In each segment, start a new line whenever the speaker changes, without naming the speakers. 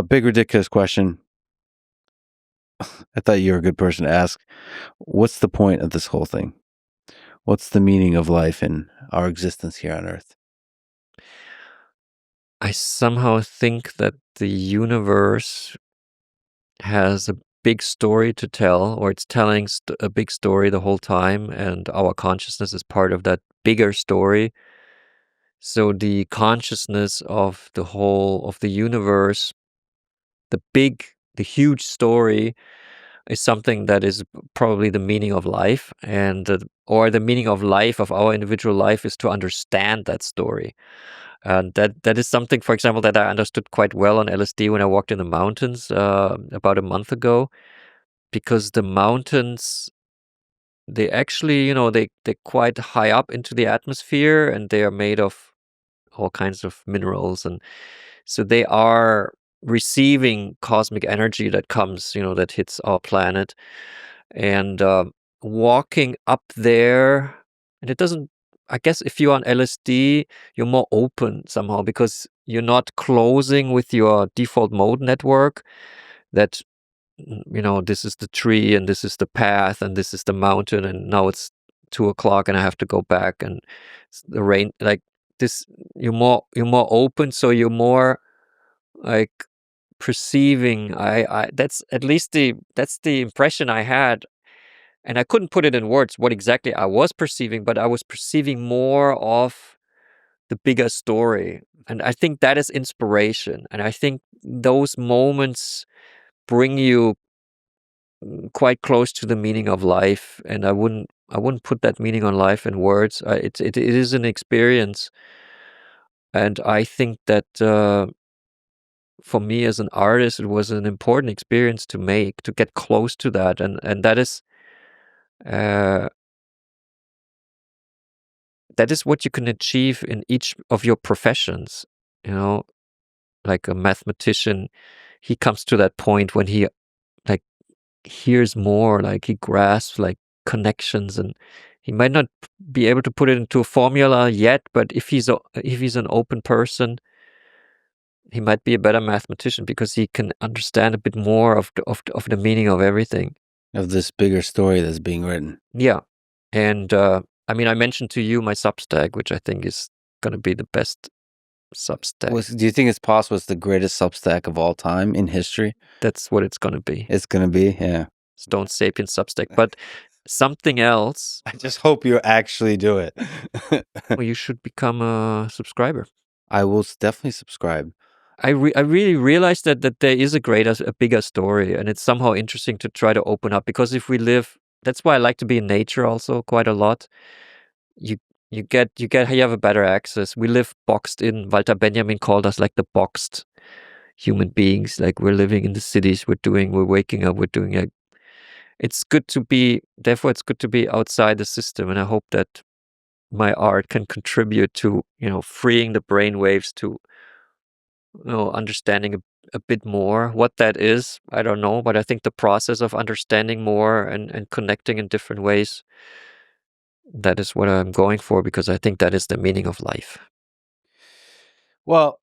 Big ridiculous question. I thought you were a good person to ask. What's the point of this whole thing? What's the meaning of life and our existence here on Earth?
I somehow think that the universe has a big story to tell, or it's telling a big story the whole time, and our consciousness is part of that bigger story. So the consciousness of the whole of the universe, the huge story, is something that is probably the meaning of life, or the meaning of life, of our individual life, is to understand that story. And that is something, for example, that I understood quite well on LSD when I walked in the mountains about a month ago, because the mountains, they actually, they're quite high up into the atmosphere, and they are made of all kinds of minerals, and so they are receiving cosmic energy that comes, that hits our planet. And walking up there, and it doesn't, I guess if you're on LSD, you're more open somehow, because you're not closing with your default mode network that, this is the tree, and this is the path, and this is the mountain, and now it's 2 o'clock and I have to go back, and the rain, like this. You're more open, so you're more like perceiving. That's at least that's the impression I had. And I couldn't put it in words what exactly I was perceiving, but I was perceiving more of the bigger story. And I think that is inspiration. And I think those moments bring you quite close to the meaning of life. And I wouldn't put that meaning on life in words. It is an experience. And I think that for me as an artist, it was an important experience to make, to get close to that. And that is uh, what you can achieve in each of your professions. Like a mathematician, he comes to that point when he like hears more, like he grasps like connections, and he might not be able to put it into a formula yet, but if he's an open person, he might be a better mathematician because he can understand a bit more of the meaning of everything.
Of this bigger story that's being written.
Yeah. And I mean, I mentioned to you my Substack, which I think is going to be the best Substack.
Do you think it's possible it's the greatest Substack of all time in history?
That's what it's going to be.
It's going to be, yeah.
Stone Sapiens Substack. But something else.
I just hope you actually do it.
Well, you should become a subscriber.
I will definitely subscribe.
I really realized that there is a bigger story, and it's somehow interesting to try to open up, because if we live, that's why I like to be in nature also quite a lot. You have a better access. We live boxed in. Walter Benjamin called us like the boxed human beings. Like we're living in the cities. We're waking up. We're doing therefore it's good to be outside the system. And I hope that my art can contribute to, freeing the brain waves, to, understanding a bit more. What that is, I don't know, but I think the process of understanding more and connecting in different ways, that is what I'm going for, because I think that is the meaning of life.
Well,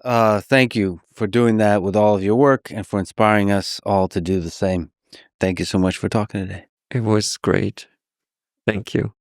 thank you for doing that with all of your work and for inspiring us all to do the same. Thank you so much for talking today.
It was great. Thank you.